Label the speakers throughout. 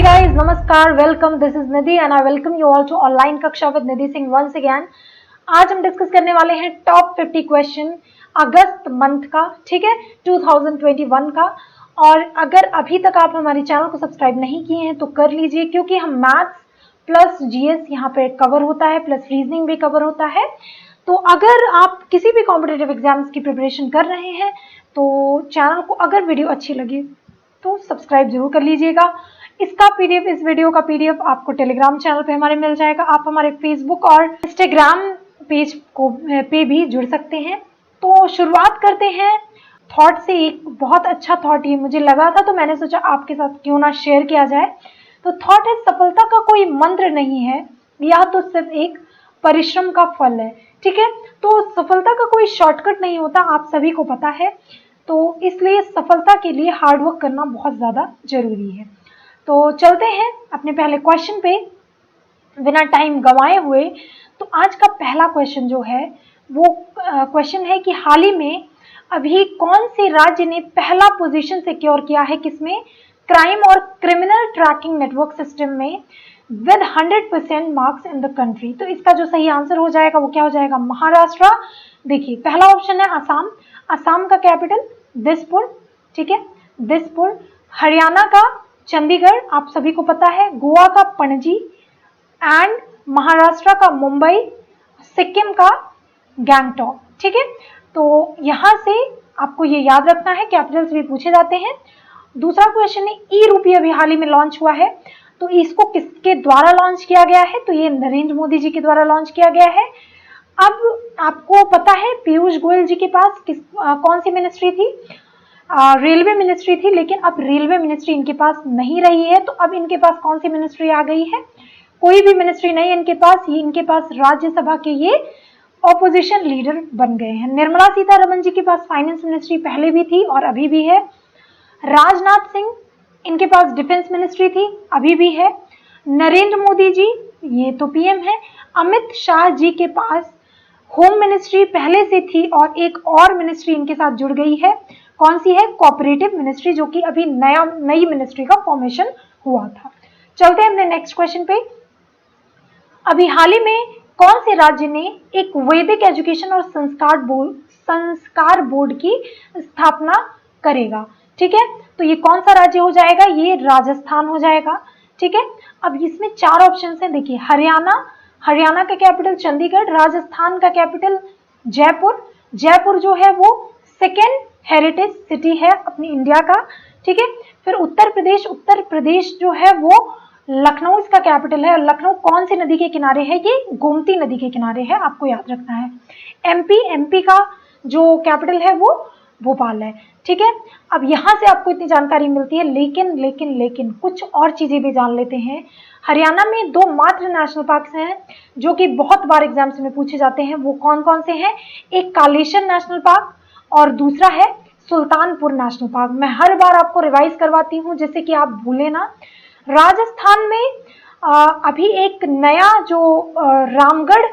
Speaker 1: guys, नमस्कार, welcome, this is Nidhi and I welcome you all to online कक्षा with Nidhi Singh once again. आज हम discuss करने वाले हैं टॉप 50 क्वेश्चन अगस्त मंथ का, ठीक है, 2021 का। और अगर अभी तक आप हमारे चैनल को सब्सक्राइब नहीं किए हैं तो कर लीजिए, क्योंकि हम मैथ्स प्लस जीएस यहाँ पे कवर होता है, प्लस रीजनिंग भी कवर होता है। तो अगर आप किसी भी कॉम्पिटेटिव एग्जाम्स की प्रिपरेशन कर रहे हैं तो चैनल को अगर वीडियो अच्छी लगी तो सब्सक्राइब जरूर कर लीजिएगा। इसका पीडीएफ, इस वीडियो का पीडीएफ आपको टेलीग्राम चैनल पे हमारे मिल जाएगा। आप हमारे फेसबुक और इंस्टाग्राम पेज पे भी जुड़ सकते हैं। तो शुरुआत करते हैं थॉट से। एक बहुत अच्छा थॉट ये मुझे लगा था तो मैंने सोचा आपके साथ क्यों ना शेयर किया जाए। तो थॉट है, सफलता का कोई मंत्र नहीं है, यह तो सिर्फ एक परिश्रम का फल है। ठीक है, तो सफलता का कोई शॉर्टकट नहीं होता, आप सभी को पता है। तो इसलिए सफलता के लिए हार्डवर्क करना बहुत ज़्यादा जरूरी है। तो चलते हैं अपने पहले क्वेश्चन पे बिना टाइम गंवाए हुए। तो आज का पहला क्वेश्चन जो है वो क्वेश्चन है कि हाल ही में अभी कौन से राज्य ने पहला पोजीशन सिक्योर किया है, किसमें, क्राइम और क्रिमिनल ट्रैकिंग नेटवर्क सिस्टम में with 100% marks in the country. तो इसका जो सही आंसर हो जाएगा वो क्या हो जाएगा, महाराष्ट्र। देखिए, पहला ऑप्शन है असम। असम का कैपिटल दिसपुर, ठीक है, दिसपुर। हरियाणा का चंडीगढ़, आप सभी को पता है। गोवा का पणजी एंड महाराष्ट्र का मुंबई, सिक्किम का गैंगटॉक। ठीक है, तो यहां से आपको ये याद रखना है, कैपिटल्स भी पूछे जाते हैं। दूसरा क्वेश्चन है, ई रूपी अभी हाल ही में लॉन्च हुआ है, तो इसको किसके द्वारा लॉन्च किया गया है, तो ये नरेंद्र मोदी जी के द्वारा लॉन्च किया गया है। अब आपको पता है पीयूष गोयल जी के पास कौन सी मिनिस्ट्री थी, रेलवे मिनिस्ट्री थी, लेकिन अब रेलवे मिनिस्ट्री इनके पास नहीं रही है। तो अब इनके पास कौन सी मिनिस्ट्री आ गई है, कोई भी मिनिस्ट्री नहीं इनके पास, ये इनके पास राज्यसभा के ये ऑपोजिशन लीडर बन गए हैं। निर्मला सीतारमण जी के पास फाइनेंस मिनिस्ट्री पहले भी थी और अभी भी है। राजनाथ सिंह, इनके पास डिफेंस मिनिस्ट्री थी, अभी भी है। नरेंद्र मोदी जी, ये तो पीएम है। अमित शाह जी के पास होम मिनिस्ट्री पहले से थी और एक और मिनिस्ट्री इनके साथ जुड़ गई है, कौन सी है, कोऑपरेटिव मिनिस्ट्री, जो कि अभी नई मिनिस्ट्री का फॉर्मेशन हुआ था। चलते हैं अपने नेक्स्ट क्वेश्चन पे। अभी हाल ही में कौन से राज्य ने एक वैदिक एजुकेशन और संस्कार बोर्ड की स्थापना करेगा। ठीक है, तो ये कौन सा राज्य हो जाएगा, ये राजस्थान हो जाएगा। ठीक है, अब इसमें चार ऑप्शन है। देखिए, हरियाणा का कैपिटल चंडीगढ़, राजस्थान का कैपिटल जयपुर, जयपुर जो है वो सेकेंड हेरिटेज सिटी है अपनी इंडिया का। ठीक है, फिर उत्तर प्रदेश जो है वो लखनऊ इसका कैपिटल है। और लखनऊ कौन सी नदी के किनारे है, ये गोमती नदी के किनारे है, आपको याद रखना है। एमपी का जो कैपिटल है वो भोपाल है। ठीक है, अब यहाँ से आपको इतनी जानकारी मिलती है, लेकिन कुछ और चीजें भी जान लेते हैं। हरियाणा में दो मात्र नेशनल पार्क्स हैं जो कि बहुत बार एग्जाम्स में पूछे जाते हैं, वो कौन कौन से हैं, एक कालेश्वर नेशनल पार्क और दूसरा है सुल्तानपुर नेशनल पार्क। मैं हर बार आपको रिवाइज करवाती हूँ जिससे कि आप भूले ना। राजस्थान में अभी एक नया जो रामगढ़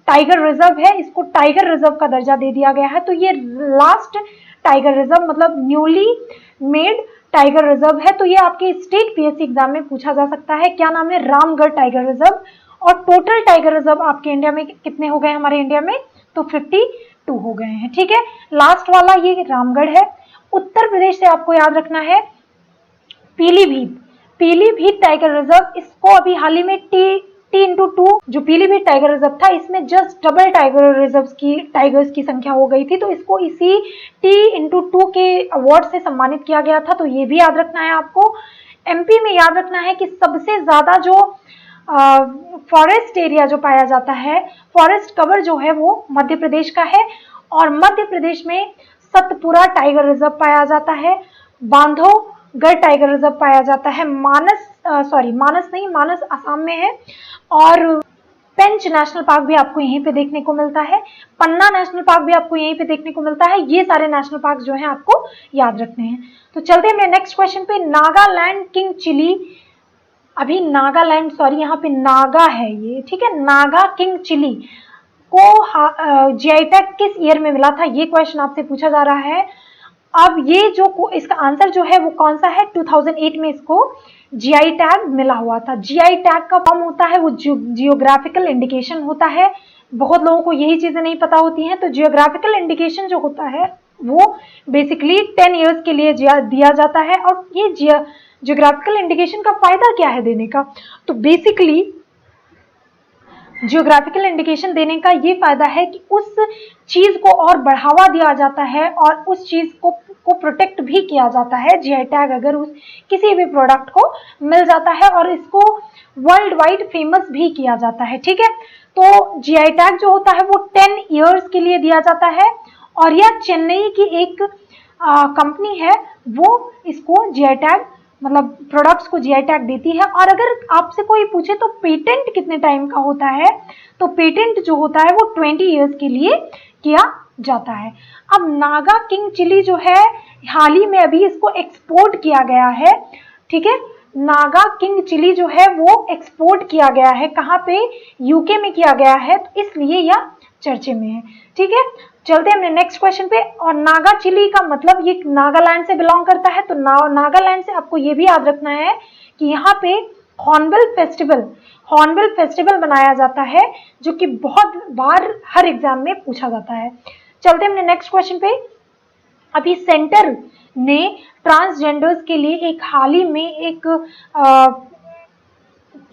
Speaker 1: टाइगर रिजर्व है, इसको टाइगर रिजर्व का दर्जा दे दिया गया है। तो ये लास्ट टाइगर रिजर्व, मतलब न्यूली मेड टाइगर रिजर्व है। तो ये आपके स्टेट पीएससी एग्जाम में पूछा जा सकता है, क्या नाम है, रामगढ़ टाइगर रिजर्व। और टोटल टाइगर रिजर्व आपके इंडिया में कितने हो गए, हमारे इंडिया में तो 52 हो गए हैं। ठीक है, लास्ट वाला ये रामगढ़ है। उत्तर प्रदेश से आपको याद रखना है पीलीभीत टाइगर रिजर्व, इसको अभी हाल ही में T/2 जो पीलीभीत टाइगर रिजर्व था, इसमें जस्ट डबल टाइगर्स की संख्या हो गई थी, तो इसको इसी T/2 के अवार्ड से सम्मानित किया गया था। तो ये भी याद रखना है आपको। एमपी में याद रखना है कि सबसे ज्यादा जो फॉरेस्ट एरिया जो पाया जाता है, फॉरेस्ट कवर जो है वो मध्य प्रदेश का है। और मध्य प्रदेश में सतपुरा टाइगर रिजर्व पाया जाता है, बांधवगढ़ टाइगर रिजर्व पाया जाता है, मानस असम में है। और पेंच नेशनल पार्क भी आपको यहीं पे देखने को मिलता है, पन्ना नेशनल पार्क भी आपको यहीं पे देखने को मिलता है। ये सारे नेशनल पार्क जो हैं आपको याद रखने हैं। तो चलते हैं मेरे नेक्स्ट क्वेश्चन पे। नागालैंड किंग चिली, अभी नागालैंड, सॉरी यहाँ पे नागा है ये, ठीक है, नागा किंग चिली को जीआई टैग किस ईयर में मिला था, ये क्वेश्चन आपसे पूछा जा रहा है। अब ये जो इसका आंसर जो है वो कौन सा है, 2008 में इसको जीआई टैग मिला हुआ था। जीआई टैग का फॉर्म होता है वो जियोग्राफिकल इंडिकेशन होता है। बहुत लोगों को यही चीजें नहीं पता होती हैं। तो जियोग्राफिकल इंडिकेशन जो होता है वो बेसिकली 10 इयर्स के लिए दिया जाता है। और ये जियोग्राफिकल इंडिकेशन का फायदा क्या है देने का, तो बेसिकली जियोग्राफिकल इंडिकेशन देने का ये फायदा है कि उस चीज को और बढ़ावा दिया जाता है और उस चीज को प्रोटेक्ट भी किया जाता है। जीआई टैग अगर उस किसी भी प्रोडक्ट को मिल जाता है और इसको वर्ल्ड वाइड फेमस भी किया जाता है। ठीक है, तो जीआई टैग जो होता है वो 10 इयर्स के लिए दिया जाता है और यह चेन्नई की एक कंपनी है वो इसको जीआई टैग मतलब प्रोडक्ट्स को जीआई टैग देती है। और अगर आपसे कोई पूछे तो पेटेंट कितने टाइम का होता है, तो पेटेंट जो होता है वो 20 इयर्स के लिए किया जाता है। अब नागा किंग चिली जो है हाल ही में अभी इसको एक्सपोर्ट किया गया है। ठीक है, नागा किंग चिली जो है वो एक्सपोर्ट किया गया है, कहाँ पे, यूके में किया गया है, तो इसलिए यह चर्चे में है। ठीक है, चलते हैं नेक्स्ट क्वेश्चन पे। और नागा चिली का मतलब ये नागालैंड से बिलोंग करता है। तो नागालैंड से आपको ये भी याद रखना है कि यहाँ पे हॉर्नबिल फेस्टिवल बनाया जाता है, जो कि बहुत बार हर एग्जाम में पूछा जाता है। चलते हैं नेक्स्ट क्वेश्चन पे। अभी सेंटर ने ट्रांसजेंडर्स के लिए एक हाल ही में एक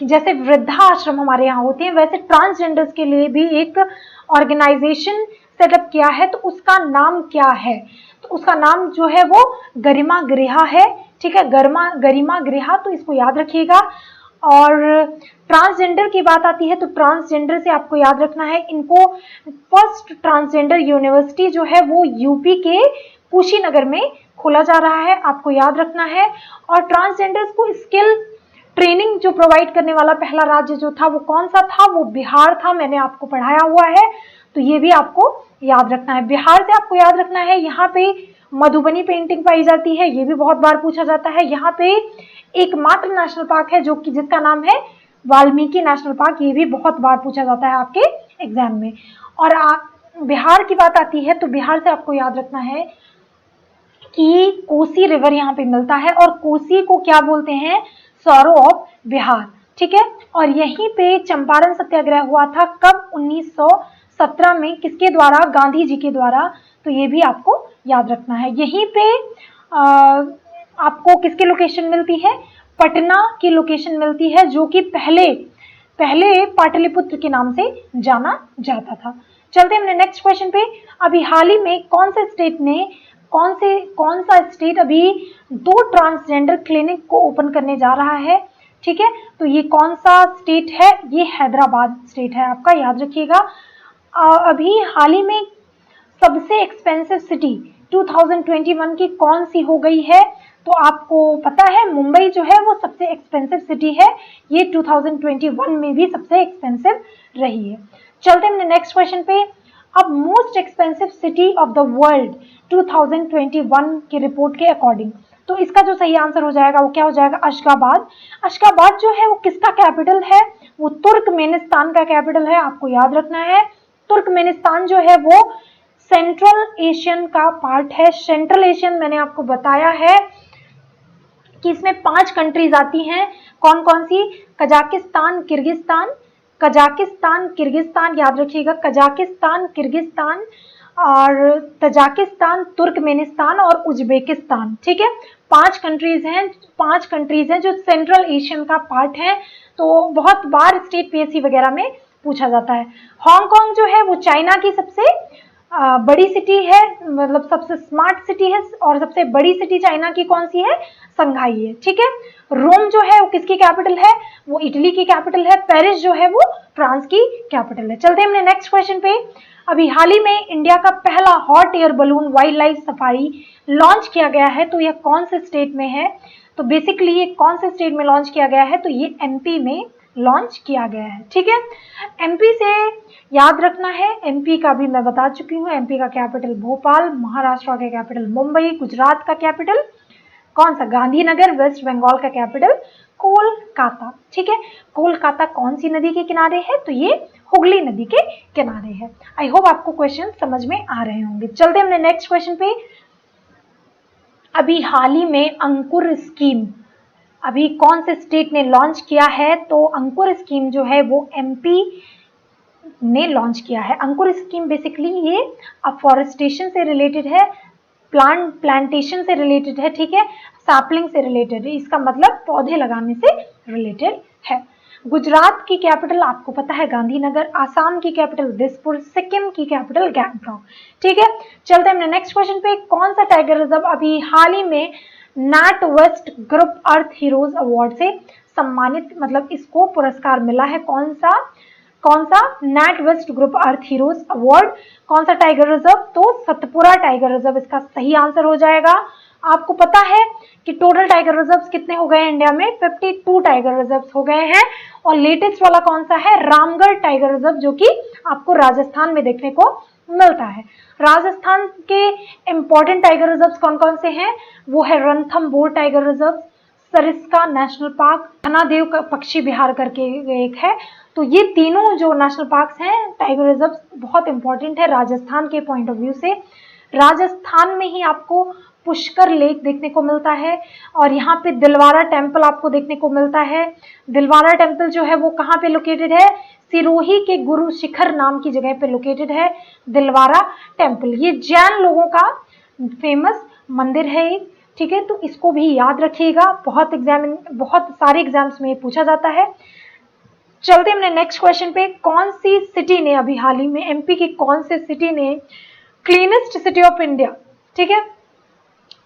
Speaker 1: जैसे वृद्धाश्रम हमारे यहाँ होते हैं वैसे ट्रांसजेंडर्स के लिए भी एक ऑर्गेनाइजेशन सेटअप किया है। तो उसका नाम क्या है, तो उसका नाम जो है वो गरिमा गृह है। ठीक है, गरिमा गृह, तो इसको याद रखिएगा। और ट्रांसजेंडर की बात आती है तो ट्रांसजेंडर से आपको याद रखना है इनको फर्स्ट ट्रांसजेंडर यूनिवर्सिटी जो है वो यूपी के कुशीनगर में खोला जा रहा है, आपको याद रखना है। और ट्रांसजेंडर्स को स्किल ट्रेनिंग जो प्रोवाइड करने वाला पहला राज्य जो था वो कौन सा था, वो बिहार था, मैंने आपको पढ़ाया हुआ है, तो ये भी आपको याद रखना है। बिहार से आपको याद रखना है यहाँ पे मधुबनी पेंटिंग पाई जाती है, ये भी बहुत बार पूछा जाता है। यहाँ पे एकमात्र नेशनल पार्क है जो कि जिसका नाम है वाल्मीकि नेशनल पार्क, ये भी बहुत बार पूछा जाता है आपके एग्जाम में। और बिहार की बात आती है तो बिहार से आपको याद रखना है कि कोसी रिवर यहाँ पे मिलता है और कोसी को क्या बोलते हैं, सौरो ऑफ बिहार। ठीक है, और यहीं पे चंपारण सत्याग्रह हुआ था कब, 1917 में, किसके द्वारा, गांधी जी के द्वारा, तो ये भी आपको याद रखना है। यहीं पे आपको किसकी लोकेशन मिलती है, पटना की लोकेशन मिलती है, जो कि पहले पाटलिपुत्र के नाम से जाना जाता था। चलते हैं नेक्स्ट क्वेश्चन पे। अभी हाल ही में कौन सा स्टेट अभी 2 ट्रांसजेंडर क्लिनिक को ओपन करने जा रहा है। ठीक है, तो ये कौन सा स्टेट है, ये हैदराबाद स्टेट है, आपका याद रखिएगा। अभी हाल ही में सबसे एक्सपेंसिव सिटी 2021 की कौन सी हो गई है, तो आपको पता है मुंबई जो है वो सबसे एक्सपेंसिव सिटी है, ये 2021 में भी सबसे एक्सपेंसिव रही है। चलते हैं नेक्स्ट क्वेश्चन पे। अब most expensive city of the world 2021 की रिपोर्ट के अकॉर्डिंग, तो इसका जो सही आंसर हो जाएगा वो क्या हो जाएगा, अशगाबाद। अशगाबाद जो है वो किसका कैपिटल है, वो तुर्कमेनिस्तान का कैपिटल है, आपको याद रखना है। तुर्कमेनिस्तान जो है वो सेंट्रल एशियन का पार्ट है। सेंट्रल एशियन मैंने आपको बताया है कि इसमें 5 कंट्रीज आती हैं, कौन कौन सी, कजाकिस्तान, किर्गिस्तान, याद रखिएगा, कजाकिस्तान, किर्गिस्तान और तजाकिस्तान, तुर्कमेनिस्तान और उज्बेकिस्तान। ठीक है, 5 कंट्रीज हैं जो सेंट्रल एशियन का पार्ट है, तो बहुत बार स्टेट पीएससी वगैरह में पूछा जाता है। हांगकांग जो है वो चाइना की सबसे बड़ी सिटी है, मतलब सबसे स्मार्ट सिटी है, और सबसे बड़ी सिटी चाइना की कौन सी है, संघाई है। ठीक है, रोम जो है वो किसकी कैपिटल है, वो इटली की कैपिटल है। पेरिस जो है वो फ्रांस की कैपिटल है। चलते हैं हमने नेक्स्ट क्वेश्चन पे। अभी हाल ही में इंडिया का पहला hot air balloon wild life safari launch किया गया है, तो यह कौन से स्टेट में है, तो बेसिकली ये कौन से स्टेट में लॉन्च किया गया है, तो ये एमपी में लॉन्च किया गया है। ठीक है, एमपी से याद रखना है, एमपी का भी मैं बता चुकी हूँ, एमपी का कैपिटल भोपाल, महाराष्ट्र का कैपिटल मुंबई, गुजरात का कैपिटल कौन सा, गांधीनगर, वेस्ट बंगाल का कैपिटल कोलकाता। ठीक है, कोलकाता कौन सी नदी के किनारे है, तो ये हुगली नदी के किनारे है। आई होप आपको क्वेश्चन समझ में आ रहे होंगे। चलते हमने नेक्स्ट क्वेश्चन पे। अभी हाल ही में अंकुर अभी कौन से स्टेट ने लॉन्च किया है? तो अंकुर स्कीम जो है वो एमपी ने लॉन्च किया है। अंकुर स्कीम बेसिकली ये अफॉरेस्टेशन से रिलेटेड है, प्लांटेशन से रिलेटेड है, ठीक है, सैपलिंग से रिलेटेड है, इसका मतलब पौधे लगाने से रिलेटेड है। गुजरात की कैपिटल आपको पता है गांधीनगर, आसाम की कैपिटल दिसपुर, सिक्किम की कैपिटल गैंगटॉक, ठीक है। चलते हैं नेक्स्ट क्वेश्चन पे। कौन सा टाइगर रिजर्व अभी हाल ही में नैट वेस्ट ग्रुप अर्थ हीरोज अवार्ड से सम्मानित, मतलब इसको पुरस्कार मिला है? कौन सा नैट वेस्ट ग्रुप अर्थ हीरोज अवार्ड, कौन सा टाइगर रिजर्व? तो सतपुरा टाइगर रिजर्व इसका सही आंसर हो जाएगा। आपको पता है कि टोटल टाइगर रिजर्व्स कितने हो गए हैं इंडिया में? 52 टाइगर रिजर्व्स हो गए हैं। और लेटेस्ट वाला कौन सा है? रामगढ़ टाइगर रिजर्व, जो कि आपको राजस्थान में देखने को मिलता है। राजस्थान के इंपॉर्टेंट टाइगर रिजर्व्स कौन कौन से हैं? वो है Ranthambore tiger reserve, Sariska national park, Dhanadev का पक्षी विहार करके एक है। तो ये तीनों जो नेशनल पार्क्स हैं, टाइगर रिजर्व, बहुत इंपॉर्टेंट है राजस्थान के पॉइंट ऑफ व्यू से। राजस्थान में ही आपको पुष्कर लेक देखने को मिलता है और यहाँ पे दिलवारा टेम्पल आपको देखने को मिलता है। दिलवारा टेम्पल जो है वो कहाँ पे लोकेटेड है? सिरोही के गुरु शिखर नाम की जगह पे लोकेटेड है दिलवारा टेम्पल। ये जैन लोगों का फेमस मंदिर है, ठीक है, तो इसको भी याद रखिएगा, बहुत सारे एग्जाम्स में पूछा जाता है। चलते हमने नेक्स्ट क्वेश्चन पे। कौन सी सिटी ने अभी हाल ही में, एमपी की कौन सी सिटी ने क्लीनेस्ट सिटी ऑफ इंडिया, ठीक है,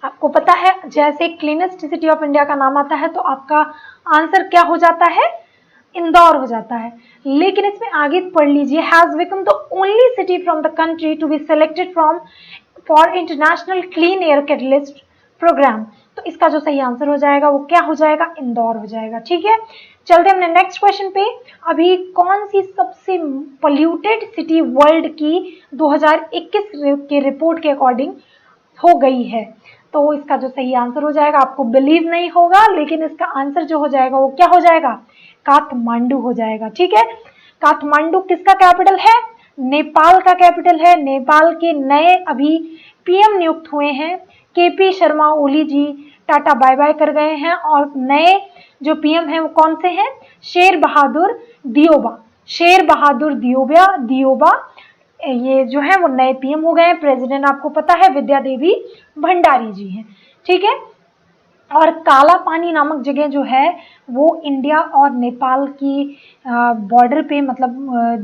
Speaker 1: आपको पता है जैसे क्लीनेस्ट सिटी ऑफ इंडिया का नाम आता है तो आपका आंसर क्या हो जाता है? इंदौर हो जाता है। लेकिन इसमें आगे पढ़ लीजिए, has become the only city from the country to be selected for international clean air catalyst programme. तो इसका जो सही आंसर हो जाएगा वो क्या हो जाएगा? इंदौर हो जाएगा, ठीक है। चलते हमने नेक्स्ट क्वेश्चन पे। अभी कौन सी सबसे पोल्यूटेड सिटी वर्ल्ड की 2021 के रिपोर्ट के अकॉर्डिंग हो गई है? तो इसका जो सही आंसर हो जाएगा, आपको बिलीव नहीं होगा लेकिन इसका आंसर जो हो जाएगा वो क्या हो जाएगा? काठमांडू हो जाएगा, ठीक है। काठमांडू किसका कैपिटल है? नेपाल का कैपिटल है। नेपाल के नए अभी पीएम नियुक्त हुए हैं, केपी शर्मा ओली जी, टाटा बाय बाय कर गए हैं और नए जो पीएम हैं वो कौन से हैं? शेर बहादुर दियोबा ये जो है वो नए पीएम हो गए हैं। प्रेसिडेंट आपको पता है विद्या देवी भंडारी जी हैं, ठीक है। और काला पानी नामक जगह जो है वो इंडिया और नेपाल की बॉर्डर पे, मतलब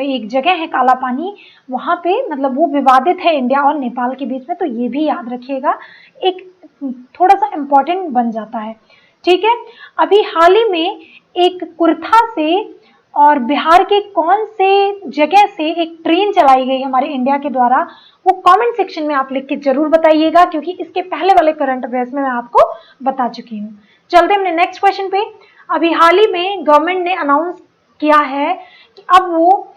Speaker 1: एक जगह है काला पानी, वहाँ पे मतलब वो विवादित है इंडिया और नेपाल के बीच में, तो ये भी याद रखिएगा, एक थोड़ा सा इम्पोर्टेंट बन जाता है, ठीक है। अभी हाल ही में एक कुर्था से और बिहार के कौन से जगह से एक ट्रेन चलाई गई हमारे इंडिया के द्वारा, वो कमेंट सेक्शन में आप लिख के जरूर बताइएगा, क्योंकि इसके पहले वाले करंट अफेयर्स में मैं आपको बता चुकी हूँ। चलते हमने नेक्स्ट क्वेश्चन पे। अभी हाल ही में गवर्नमेंट ने अनाउंस किया है कि अब वो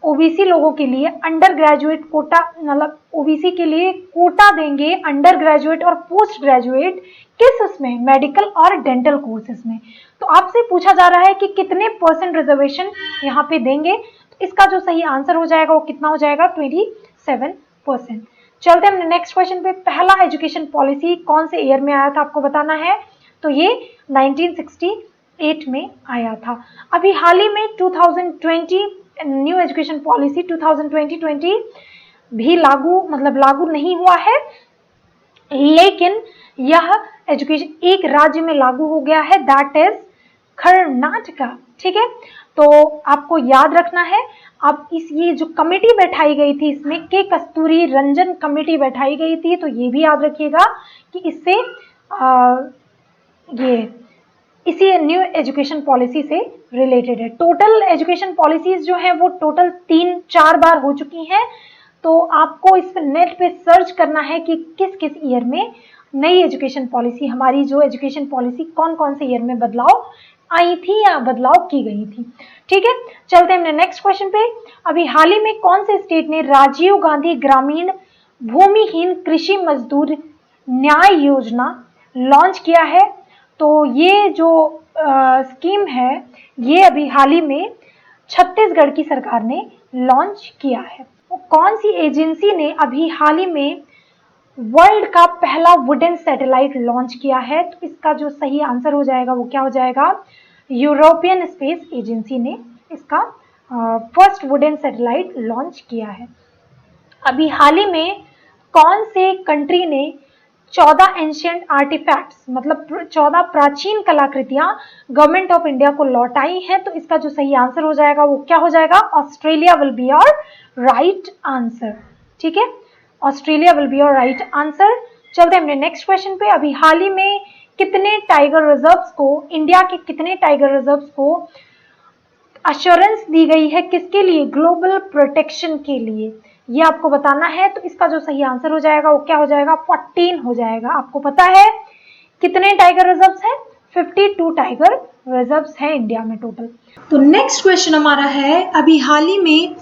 Speaker 1: ओबीसी लोगों के लिए अंडर ग्रेजुएट कोटा, मतलब ओबीसी के लिए कोटा देंगे अंडर ग्रेजुएट और पोस्ट ग्रेजुएट, किस उसमें? मेडिकल और डेंटल कोर्सेज में। तो आपसे पूछा जा रहा है कि कितने % रिजर्वेशन यहाँ पे देंगे, तो इसका जो सही आंसर हो जाएगा वो कितना हो जाएगा? 27%। चलते हमने नेक्स्ट क्वेश्चन पे। पहला एजुकेशन पॉलिसी कौन से ईयर में आया था आपको बताना है, तो ये 1968 में आया था। अभी हाल ही में 2020 न्यू एजुकेशन पॉलिसी 2020 भी लागू नहीं हुआ है, लेकिन यह एजुकेशन एक राज्य में लागू हो गया है, दैट इज कर्नाटका, ठीक है। तो आपको याद रखना है। अब ये जो कमेटी बैठाई गई थी इसमें के कस्तूरी रंजन कमेटी बैठाई गई थी, तो ये भी याद रखिएगा कि इससे इसी न्यू एजुकेशन पॉलिसी से रिलेटेड है। टोटल एजुकेशन पॉलिसीज जो है वो टोटल 3-4 बार हो चुकी हैं, तो आपको इस पर नेट पे सर्च करना है कि किस किस ईयर में नई एजुकेशन पॉलिसी, हमारी जो एजुकेशन पॉलिसी कौन कौन से ईयर में बदलाव आई थी या बदलाव की गई थी, ठीक है। चलते हैं हमने नेक्स्ट क्वेश्चन पे। अभी हाल ही में कौन से स्टेट ने राजीव गांधी ग्रामीण भूमिहीन कृषि मजदूर न्याय योजना लॉन्च किया है? तो ये जो स्कीम है ये अभी हाल ही में छत्तीसगढ़ की सरकार ने लॉन्च किया है। कौन सी एजेंसी ने अभी हाल ही में वर्ल्ड का पहला वुडन सैटेलाइट लॉन्च किया है? तो इसका जो सही आंसर हो जाएगा वो क्या हो जाएगा? यूरोपियन स्पेस एजेंसी ने इसका फर्स्ट वुडन सैटेलाइट लॉन्च किया है। अभी हाल ही में कौन से कंट्री ने 14 एंशियंट आर्टिफैक्ट्स मतलब 14 प्राचीन कलाकृतियां गवर्नमेंट ऑफ इंडिया को लौटाई हैं? तो इसका जो सही आंसर हो जाएगा वो क्या हो जाएगा? Australia will be your right answer. ठीक है, Australia will be your right answer. चलते हैं अपने नेक्स्ट क्वेश्चन पे। अभी हाल ही में कितने टाइगर रिजर्व्स को, इंडिया के कितने टाइगर रिजर्व्स को अश्योरेंस दी गई है? किसके लिए? ग्लोबल प्रोटेक्शन के लिए। ये आपको बताना है। तो इसका जो सही आंसर हो जाएगा वो क्या हो जाएगा? 14 हो जाएगा। आपको पता है कितने टाइगर रिजर्व्स हैं? 52 टाइगर रिजर्व्स हैं इंडिया में टोटल।
Speaker 2: तो नेक्स्ट क्वेश्चन हमारा है, अभी हाल ही में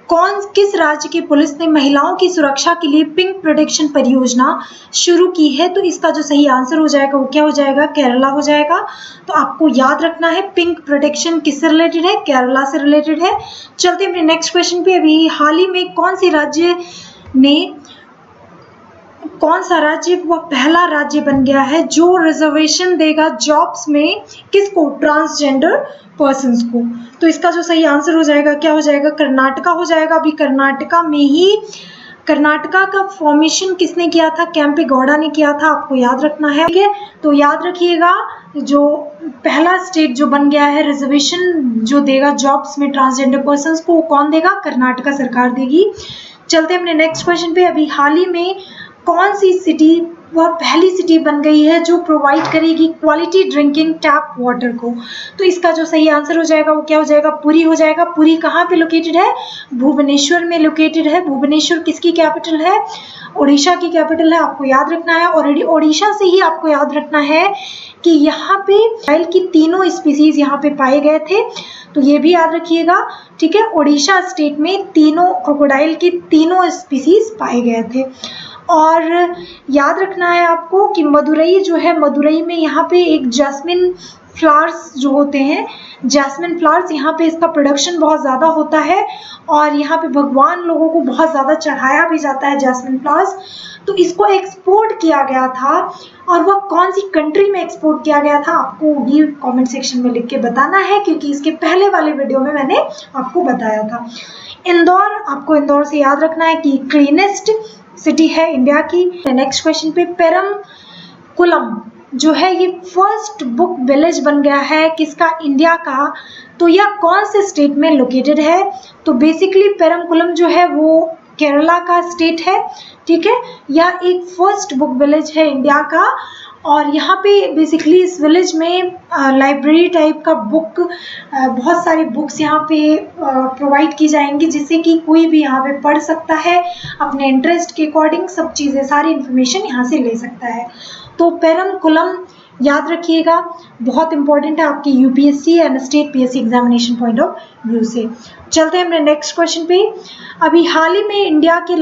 Speaker 2: किस राज्य की पुलिस ने महिलाओं की सुरक्षा के लिए पिंक प्रोटेक्शन परियोजना शुरू की है? तो इसका जो सही आंसर हो जाएगा वो क्या हो जाएगा? केरला हो जाएगा। तो आपको याद रखना है पिंक प्रोटेक्शन किससे रिलेटेड है? केरला से रिलेटेड है। चलते हैं अपने नेक्स्ट क्वेश्चन पे। अभी हाल ही में कौन सा राज्य वह पहला राज्य बन गया है जो रिजर्वेशन देगा जॉब्स में? किसको? ट्रांसजेंडर पर्सन्स को। तो इसका जो सही आंसर हो जाएगा क्या हो जाएगा? कर्नाटका हो जाएगा। अभी कर्नाटका का फॉर्मेशन किसने किया था? कैंपे गौड़ा ने किया था। आपको याद रखना है। ठीक है, तो याद रखिएगा जो पहला स्टेट जो बन गया है रिजर्वेशन जो देगा जॉब्स में ट्रांसजेंडर पर्सन्स को, वो कौन देगा? कर्नाटका सरकार देगी। चलते हैं अपने नेक्स्ट क्वेश्चन पे। अभी हाल ही में कौन सी सिटी वह पहली सिटी बन गई है जो प्रोवाइड करेगी क्वालिटी ड्रिंकिंग टैप वाटर को? तो इसका जो सही आंसर हो जाएगा वो क्या हो जाएगा? पुरी हो जाएगा। पुरी कहाँ पे लोकेटेड है? भुवनेश्वर में लोकेटेड है। भुवनेश्वर किसकी कैपिटल है? ओडिशा की कैपिटल है। आपको याद रखना है। और ओडिशा से ही आपको याद रखना है कि यहाँ पे क्रोकोडाइल की तीनों स्पीसीज यहाँ पे पाए गए थे। तो ये भी याद रखिएगा। ठीक है, ओडिशा स्टेट में तीनों क्रोकोडाइल की तीनों स्पीसीज पाए गए थे। और याद रखना है आपको कि मदुरई जो है, मदुरई में यहाँ पे एक जैस्मिन फ्लावर्स जो होते हैं, जैस्मिन फ्लावर्स, यहाँ पे इसका प्रोडक्शन बहुत ज़्यादा होता है और यहाँ पे भगवान लोगों को बहुत ज़्यादा चढ़ाया भी जाता है जैस्मिन फ्लावर्स। तो इसको एक्सपोर्ट किया गया था और वह कौन सी कंट्री में एक्सपोर्ट किया गया था? आपको भी कमेंट सेक्शन में लिख के बताना है, क्योंकि इसके पहले वाले वीडियो में मैंने आपको बताया था। इंदौर, आपको इंदौर से याद रखना है कि क्लीनेस्ट सिटी है इंडिया की। नेक्स्ट क्वेश्चन पे, पेरमकुलम जो है ये फर्स्ट बुक विलेज बन गया है किसका? इंडिया का। तो यह कौन से स्टेट में लोकेटेड है? तो बेसिकली पेरमकुलम जो है वो केरला का स्टेट है। ठीक है, यह एक फर्स्ट बुक विलेज है इंडिया का। और यहाँ पे बेसिकली इस विलेज में लाइब्रेरी टाइप का बुक, बहुत सारी बुक्स यहाँ पे प्रोवाइड की जाएंगी, जिससे कि कोई भी यहाँ पे पढ़ सकता है अपने इंटरेस्ट के अकॉर्डिंग। सब चीज़ें, सारी इन्फॉर्मेशन यहाँ से ले सकता है। तो पेरमकुलम याद रखिएगा, बहुत इंपॉर्टेंट है आपकी UPSC and state PSC examination point of view से। चलते हैं अपने नेक्स्ट क्वेश्चन पे। अभी हाल ही में इंडिया का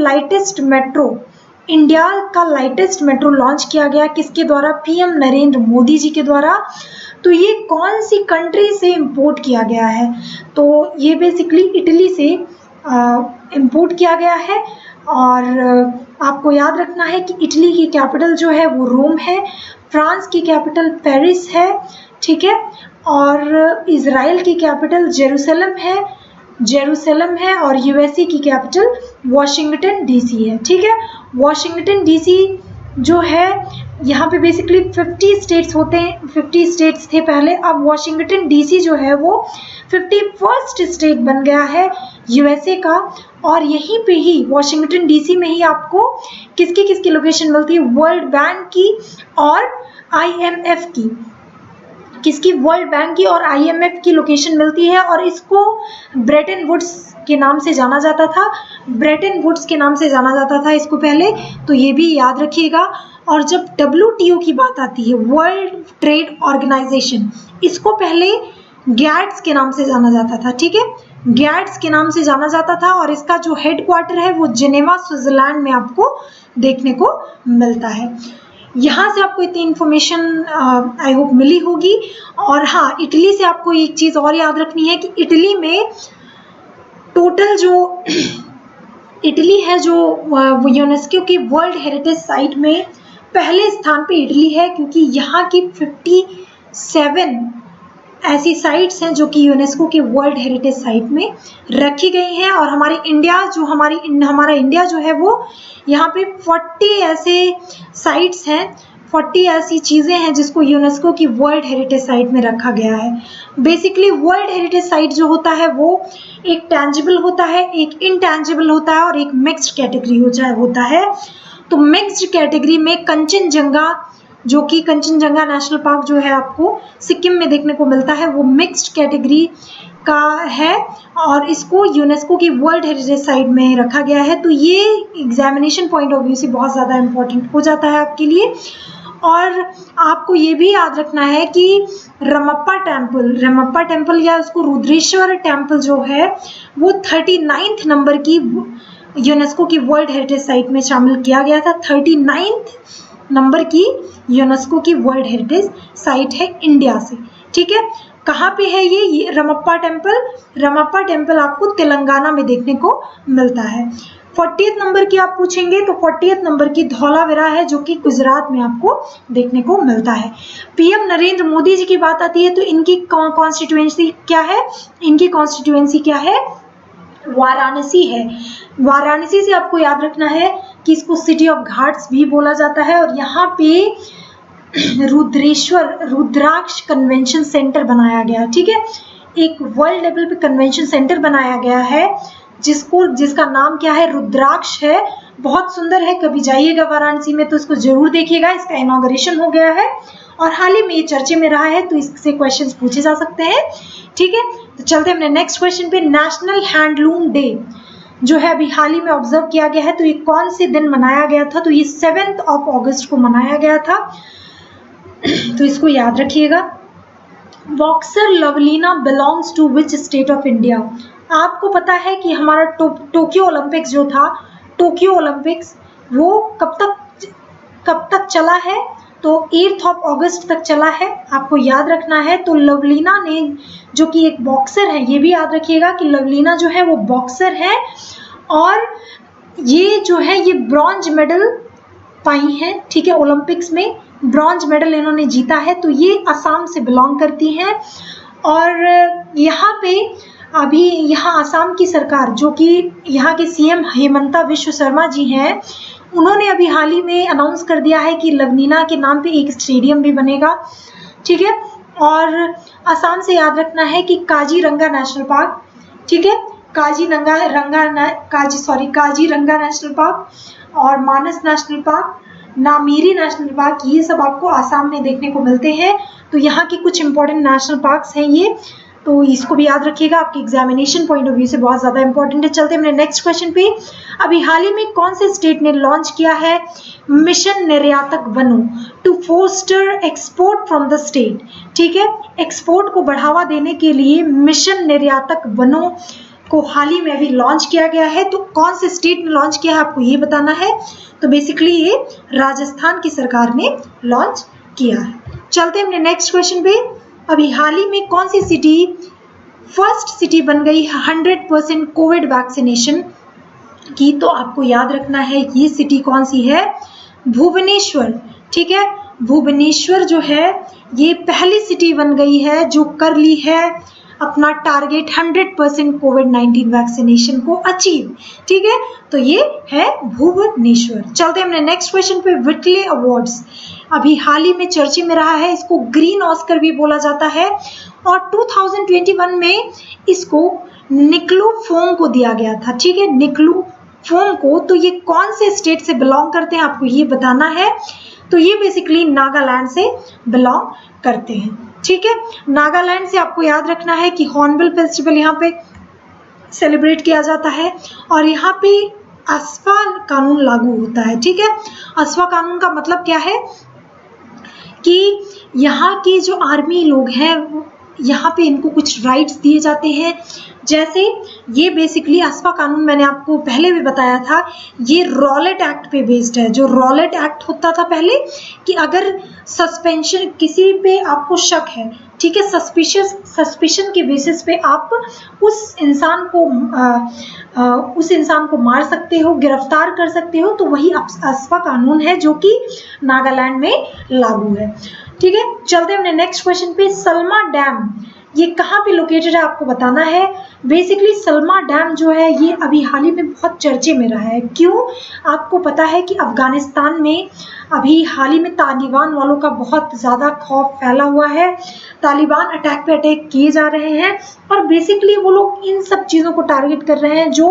Speaker 2: लाइटेस्ट मेट्रो लॉन्च किया गया किसके द्वारा? पीएम नरेंद्र मोदी जी के द्वारा। तो ये कौन सी कंट्री से इंपोर्ट किया गया है? तो ये बेसिकली इटली से इंपोर्ट किया गया है। और आपको याद रखना है कि इटली की कैपिटल जो है वो रोम है, फ्रांस की कैपिटल पेरिस है। ठीक है, और इजराइल की कैपिटल जेरूसलम है और यूएसए की कैपिटल वॉशिंगटन डीसी है। ठीक है, वॉशिंगटन डीसी जो है, यहाँ पे बेसिकली 50 स्टेट्स होते हैं, 50 स्टेट्स थे पहले, अब वॉशिंगटन डीसी जो है वो 51st स्टेट बन गया है यूएसए का। और यहीं पे ही वॉशिंगटन डीसी में ही आपको किसकी लोकेशन मिलती है? वर्ल्ड बैंक की और आईएमएफ की। किसकी? वर्ल्ड बैंक की और आईएमएफ की लोकेशन मिलती है। और इसको ब्रेटन वुड्स के नाम से जाना जाता था, ब्रेटन वुड्स के नाम से जाना जाता था इसको पहले। तो ये भी याद रखिएगा। और जब WTO की बात आती है, वर्ल्ड ट्रेड ऑर्गेनाइजेशन, इसको पहले गैट्स के नाम से जाना जाता था। ठीक है, गैट्स के नाम से जाना जाता था और इसका जो हेडक्वार्टर है वो जिनेवा स्विट्जरलैंड में आपको देखने को मिलता है। यहाँ से आपको इतनी इन्फॉर्मेशन आई होप मिली होगी। और हाँ, इटली से आपको एक चीज़ और याद रखनी है कि इटली में टोटल जो इटली है जो यूनेस्को की वर्ल्ड हेरिटेज साइट में पहले स्थान पे इटली है, क्योंकि यहाँ की 57 ऐसी साइट्स हैं जो कि यूनेस्को की वर्ल्ड हेरिटेज साइट में रखी गई हैं। और हमारा इंडिया जो है वो यहाँ पे 40 ऐसे साइट्स हैं, 40 ऐसी चीज़ें हैं जिसको यूनेस्को की वर्ल्ड हेरिटेज साइट में रखा गया है। बेसिकली वर्ल्ड हेरिटेज साइट जो होता है वो एक टैंजिबल होता है, एक इनटैंजिबल होता है और एक मिक्स्ड कैटेगरी होता है। तो मिक्स्ड कैटेगरी में कंचनजंगा, जो कि कंचनजंगा नेशनल पार्क जो है आपको सिक्किम में देखने को मिलता है, वो मिक्स्ड कैटेगरी का है और इसको यूनेस्को की वर्ल्ड हेरिटेज साइट में रखा गया है। तो ये एग्जामिनेशन पॉइंट ऑफ व्यू से बहुत ज़्यादा इम्पोर्टेंट हो जाता है आपके लिए। और आपको ये भी याद रखना है कि रमप्पा टेम्पल या उसको रुद्रेश्वर टेम्पल जो है वो 39th नंबर की यूनेस्को की वर्ल्ड हेरिटेज साइट में शामिल किया गया था। 39th नंबर की यूनेस्को की वर्ल्ड हेरिटेज साइट है इंडिया से। ठीक है, कहाँ पे है ये रमप्पा टेम्पल आपको तेलंगाना में देखने को मिलता है। 40th नंबर की आप पूछेंगे तो 40th नंबर की धौलावीरा है जो कि गुजरात में आपको देखने को मिलता है। पीएम नरेंद्र मोदी जी की बात आती है तो इनकी कॉन्स्टिट्यूएंसी क्या है? इनकी कॉन्स्टिट्यूएंसी क्या है? वाराणसी है। वाराणसी से आपको याद रखना है कि इसको सिटी ऑफ घाट्स भी बोला जाता है और यहाँ पे रुद्राक्ष कन्वेंशन सेंटर बनाया गया। ठीक है, एक वर्ल्ड लेवल पे कन्वेंशन सेंटर बनाया गया है जिसका नाम क्या है? रुद्राक्ष है। बहुत सुंदर है, कभी जाइएगा वाराणसी में तो इसको जरूर देखिएगा। इसका इनॉग्रेशन हो गया है और हाल ही में ये चर्चे में रहा है, तो इससे क्वेश्चंस पूछे जा सकते हैं। ठीक है, तो चलते हैं अपने नेक्स्ट क्वेश्चन पे। नेशनल हैंडलूम डे जो है अभी हाल ही में ऑब्जर्व किया गया है, तो ये कौन से दिन मनाया गया था? तो ये 7 अगस्त को मनाया गया था, तो इसको याद रखिएगा। Boxer Lovlina belongs to which state of India? आपको पता है कि हमारा टोक्यो ओलंपिक्स जो था, टोक्यो ओलंपिक्स वो कब तक चला है? तो 8 अगस्त तक चला है, आपको याद रखना है। तो लवलीना ने, जो कि एक बॉक्सर है, ये भी याद रखिएगा कि लवलीना जो है वो बॉक्सर है और ये जो है ये ब्रॉन्ज मेडल पाई है। ठीक है, ओलंपिक्स में ब्रॉन्ज मेडल इन्होंने जीता है। तो ये असम से बिलोंग करती हैं और यहाँ पे अभी यहाँ असम की सरकार, जो कि यहाँ के सीएम हेमंता विश्व शर्मा जी हैं, उन्होंने अभी हाल ही में अनाउंस कर दिया है कि लवलीना के नाम पे एक स्टेडियम भी बनेगा। ठीक है, और असम से याद रखना है कि काजीरंगा नेशनल पार्क, ठीक है, काजीरंगा नेशनल पार्क और Manas national park, Nameri national park, ये सब आपको आसाम में देखने को मिलते हैं। तो यहाँ की कुछ इंपॉर्टेंट नेशनल पार्क्स हैं ये, तो इसको भी याद रखिएगा, आपके एग्जामिनेशन पॉइंट ऑफ व्यू से बहुत ज़्यादा इंपॉर्टेंट है। चलते हैं अपने नेक्स्ट क्वेश्चन पे। अभी हाल ही में कौन से स्टेट ने लॉन्च किया है मिशन निर्यातक बनो to foster export from the state? ठीक है, एक्सपोर्ट को बढ़ावा देने के लिए मिशन निर्यातक बनो को हाल ही में अभी लॉन्च किया गया है। तो कौन से स्टेट ने लॉन्च किया है आपको ये बताना है। तो बेसिकली ये राजस्थान की सरकार ने लॉन्च किया है। चलते हैं अपने नेक्स्ट क्वेश्चन पे। अभी हाल ही में कौन सी सिटी फर्स्ट सिटी बन गई 100% कोविड वैक्सीनेशन की? तो आपको याद रखना है ये सिटी कौन सी है? भुवनेश्वर। ठीक है, भुवनेश्वर जो है ये पहली सिटी बन गई है जो कर ली है अपना टारगेट 100% कोविड-19 वैक्सीनेशन को अचीव। ठीक है, तो ये है भुवनेश्वर। चलते हैं अपने नेक्स्ट क्वेश्चन पे। व्हिटले अवार्ड्स अभी हाल ही में चर्चे में रहा है, इसको ग्रीन ऑस्कर भी बोला जाता है और 2021 में इसको निकलू फोम को दिया गया था। ठीक है, निकलू फोम को, तो ये कौन से स्टेट से बिलोंग करते हैं आपको ये बताना है। तो ये बेसिकली नागालैंड से बिलोंग करते हैं। ठीक है, नागालैंड से आपको याद रखना है कि हॉर्नबिल फेस्टिवल यहाँ पे सेलिब्रेट किया जाता है और यहाँ पे अस्फा कानून लागू होता है। ठीक है, अस्फा कानून का मतलब क्या है कि यहाँ के जो आर्मी लोग हैं यहाँ पे इनको कुछ राइट्स दिए जाते हैं। जैसे ये बेसिकली ASPA कानून मैंने आपको पहले भी बताया था, ये रॉलेट एक्ट पे बेस्ड है। जो रॉलेट एक्ट होता था पहले कि अगर सस्पेंशन किसी पे आपको शक है, ठीक है, सस्पिशन के बेसिस पे आप उस इंसान को मार सकते हो, गिरफ्तार कर सकते हो, तो वही ASPA कानून है जो कि नागालैंड में लागू है। ठीक है, चलते हैं अपने नेक्स्ट क्वेश्चन पे। सलमा डैम ये कहाँ पे लोकेटेड है आपको बताना है। बेसिकली सलमा डैम जो है ये अभी हाल ही में बहुत चर्चे में रहा है। क्यों? आपको पता है कि अफगानिस्तान में अभी हाल ही में तालिबान वालों का बहुत ज़्यादा खौफ फैला हुआ है। तालिबान अटैक पे अटैक किए जा रहे हैं और बेसिकली वो लोग इन सब चीज़ों को टारगेट कर रहे हैं जो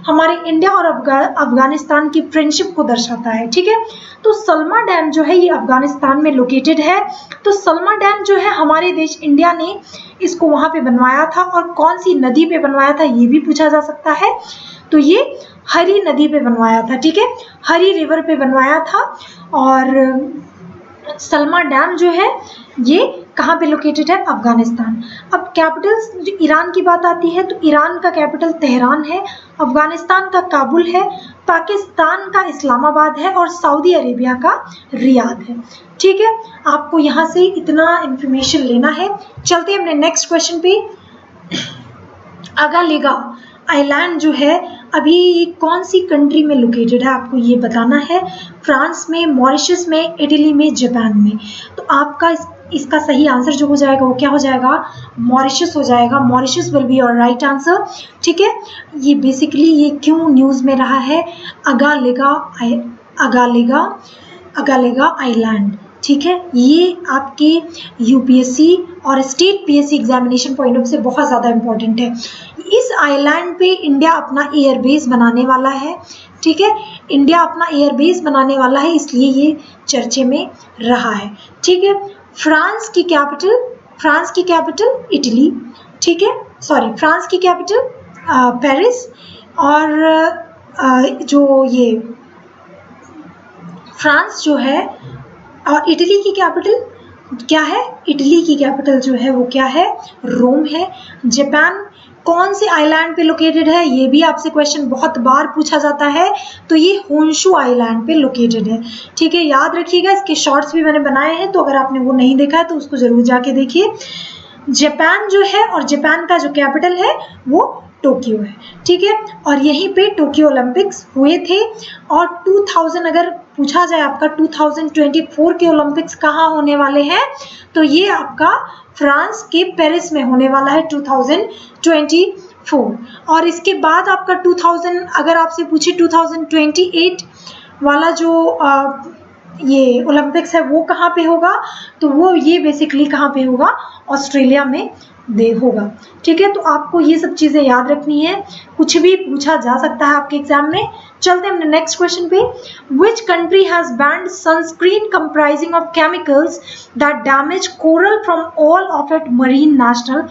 Speaker 2: हमारे इंडिया और अफगानिस्तान की फ्रेंडशिप को दर्शाता है। ठीक है, तो सलमा डैम जो है ये अफगानिस्तान में लोकेटेड है। तो सलमा डैम जो है हमारे देश इंडिया ने इसको वहां पे बनवाया था और कौन सी नदी पे बनवाया था ये भी पूछा जा सकता है। तो ये हरी नदी पे बनवाया था। ठीक है, हरी रिवर पे बनवाया था। और सलमा डैम जो है ये कहाँ पे लोकेटेड है? अफगानिस्तान। अब कैपिटल्स जो ईरान की बात आती है तो ईरान का कैपिटल तेहरान है, अफगानिस्तान का काबुल है, पाकिस्तान का इस्लामाबाद है और सऊदी अरेबिया का रियाद है। ठीक है, आपको यहाँ से इतना इंफॉर्मेशन लेना है। चलते हैं अपने नेक्स्ट क्वेश्चन पे। अगालेगा आइलैंड जो है अभी कौन सी कंट्री में लोकेटेड है आपको ये बताना है। फ्रांस में, मॉरिशस में, इटली में, जापान में। तो आपका इसका सही आंसर जो हो जाएगा वो क्या हो जाएगा? मॉरिशस हो जाएगा। Mauritius will be your right answer. ठीक है, ये बेसिकली ये क्यों न्यूज़ में रहा है? अगालेगा आइलैंड। ठीक है, ये आपके यूपीएससी और state PSC examination point of से बहुत ज़्यादा इंपॉर्टेंट है। इस आइलैंड पे इंडिया अपना एयरबेस बनाने वाला है। ठीक है, इंडिया अपना एयरबेस बनाने वाला है, इसलिए ये चर्चे में रहा है। ठीक है, फ्रांस की कैपिटल इटली। ठीक है, सॉरी, फ्रांस की कैपिटल पेरिस। और जो ये फ्रांस जो है और इटली की कैपिटल क्या है? इटली की कैपिटल जो है वो क्या है? रोम है। जापान कौन से आइलैंड पे लोकेटेड है? ये भी आपसे क्वेश्चन बहुत बार पूछा जाता है। तो ये होंशु आइलैंड पे लोकेटेड है। ठीक है, याद रखिएगा, इसके शॉर्ट्स भी मैंने बनाए हैं, तो अगर आपने वो नहीं देखा है तो उसको जरूर जाके देखिए। जापान जो है और जापान का जो कैपिटल है वो टोक्यो है। ठीक है, और यहीं पे टोक्यो ओलंपिक्स हुए थे। और 2000 अगर पूछा जाए आपका 2024 के ओलंपिक्स कहाँ होने वाले हैं, तो ये आपका फ्रांस के पेरिस में होने वाला है 2024। और इसके बाद आपका 2000 अगर आपसे पूछे 2028 वाला जो ये ओलंपिक्स है वो कहाँ पे होगा, तो वो ये बेसिकली कहाँ पे होगा? ऑस्ट्रेलिया में होगा। ठीक है, तो आपको ये सब चीज़ें याद रखनी है, कुछ भी पूछा जा सकता है आपके एग्जाम में। चलते हैं अपने नेक्स्ट क्वेश्चन पे। Which country has banned sunscreen comprising of chemicals that damage coral from all of it marine national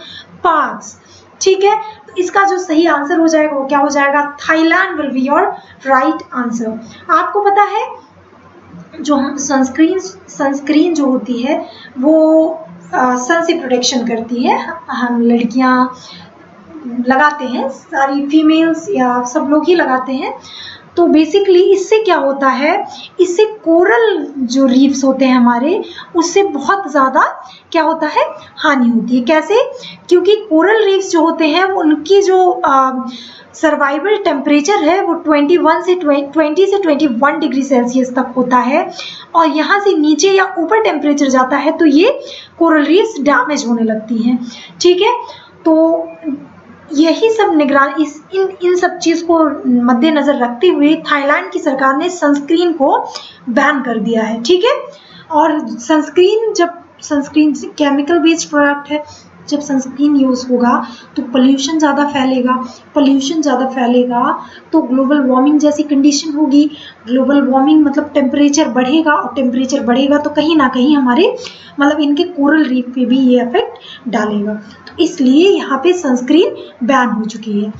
Speaker 2: parks? ठीक है, तो इसका जो सही आंसर हो जाएगा वो क्या हो जाएगा? Thailand will be your right answer. आपको पता है जो हम सनस्क्रीन जो होती है वो सन से प्रोटेक्शन करती है। हम लड़कियां लगाते हैं, सारी फीमेल्स या सब लोग ही लगाते हैं। तो बेसिकली इससे क्या होता है, इससे कोरल जो रीफ्स होते हैं हमारे, उससे बहुत ज़्यादा क्या होता है? हानि होती है। कैसे? क्योंकि कोरल रीफ्स जो होते हैं उनकी जो सर्वाइवल टेम्परेचर है वो 20 से 21 डिग्री सेल्सियस तक होता है। और यहाँ से नीचे या ऊपर टेम्परेचर जाता है तो ये कोरल रीफ्स डैमेज होने लगती हैं। ठीक है, तो यही सब निगरानी इन सब चीज़ को मद्देनज़र रखते हुए थाईलैंड की सरकार ने सनस्क्रीन को बैन कर दिया है। ठीक है, और सनस्क्रीन केमिकल बेस्ड प्रोडक्ट है, जब सनस्क्रीन यूज़ होगा तो पोल्यूशन ज़्यादा फैलेगा तो ग्लोबल वार्मिंग जैसी कंडीशन होगी। ग्लोबल वार्मिंग मतलब टेम्परेचर बढ़ेगा, और टेम्परेचर बढ़ेगा तो कहीं ना कहीं हमारे मतलब इनके कोरल रीफ पे भी ये इफेक्ट डालेगा। तो इसलिए यहाँ पे सनस्क्रीन बैन हो चुकी है।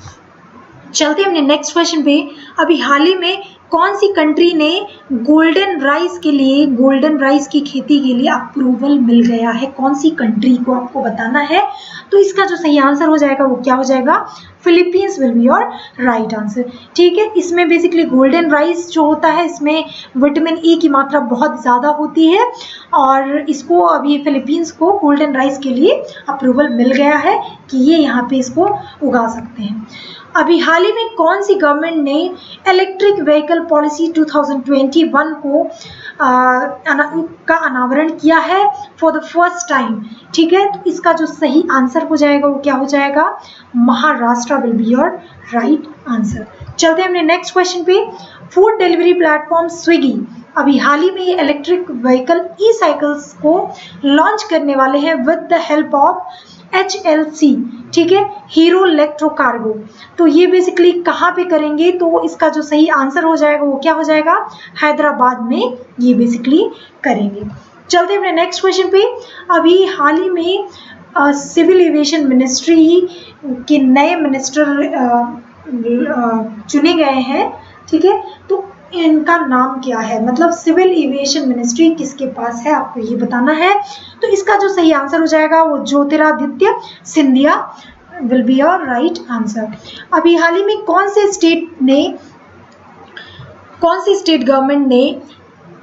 Speaker 2: चलते हैं अपने नेक्स्ट क्वेश्चन पे। अभी हाल ही में कौन सी कंट्री ने गोल्डन राइस की खेती के लिए अप्रूवल मिल गया है, कौन सी कंट्री को आपको बताना है। तो इसका जो सही आंसर हो जाएगा वो क्या हो जाएगा, Philippines will be your right answer. ठीक है, इसमें बेसिकली गोल्डन राइस जो होता है इसमें विटामिन ई की मात्रा बहुत ज़्यादा होती है और इसको अभी फिलीपींस को गोल्डन राइस के लिए अप्रूवल मिल गया है कि ये यहाँ पे इसको उगा सकते हैं। अभी हाल ही में कौन सी गवर्नमेंट ने इलेक्ट्रिक व्हीकल पॉलिसी 2021 को का अनावरण किया है फॉर द फर्स्ट टाइम। ठीक है, तो इसका जो सही आंसर हो जाएगा वो क्या हो जाएगा, Maharashtra will be your right answer. चलते हैं अपने नेक्स्ट क्वेश्चन पे। फूड डिलीवरी प्लेटफॉर्म स्विगी अभी हाल ही में ये इलेक्ट्रिक व्हीकल ई साइकिल्स को लॉन्च करने वाले हैं with the help of HLC, ठीक है, हीरो इलेक्ट्रो कार्गो। तो ये बेसिकली कहाँ पे करेंगे, तो इसका जो सही आंसर हो जाएगा वो क्या हो जाएगा, हैदराबाद में ये बेसिकली करेंगे। चलते हैं अपने नेक्स्ट क्वेश्चन पे। अभी हाल ही में सिविल एविएशन मिनिस्ट्री के नए मिनिस्टर चुने गए हैं। ठीक है, तो इनका नाम क्या है, मतलब सिविल एविएशन मिनिस्ट्री किसके पास है, आपको ये बताना है। तो इसका जो सही आंसर हो जाएगा वो Jyotiraditya Scindia will be your right answer. अभी हाल ही में कौन से स्टेट गवर्नमेंट ने